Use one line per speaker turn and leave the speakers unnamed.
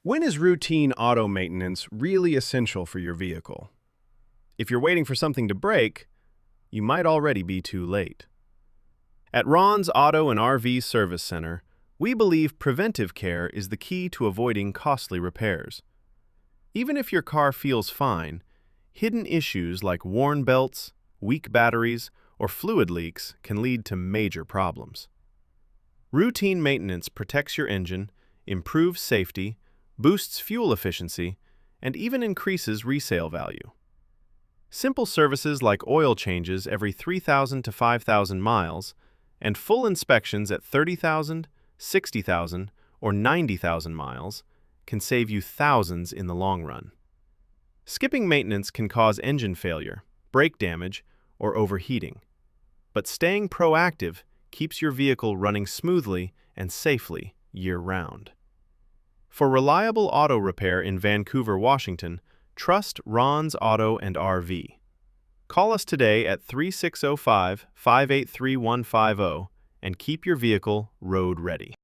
When is routine auto maintenance really essential for your vehicle? If you're waiting for something to break, you might already be too late. At Ron's Auto and RV Service Center, we believe preventive care is the key to avoiding costly repairs. Even if your car feels fine, hidden issues like worn belts, weak batteries, or fluid leaks can lead to major problems. Routine maintenance protects your engine, improves safety, boosts fuel efficiency, and even increases resale value. Simple services like oil changes every 3,000 to 5,000 miles and full inspections at 30,000, 60,000, or 90,000 miles can save you thousands in the long run. Skipping maintenance can cause engine failure, brake damage, or overheating. But staying proactive keeps your vehicle running smoothly and safely year-round. For reliable auto repair in Vancouver, Washington, trust Ron's Auto and RV. Call us today at 3605-583-150 and keep your vehicle road ready.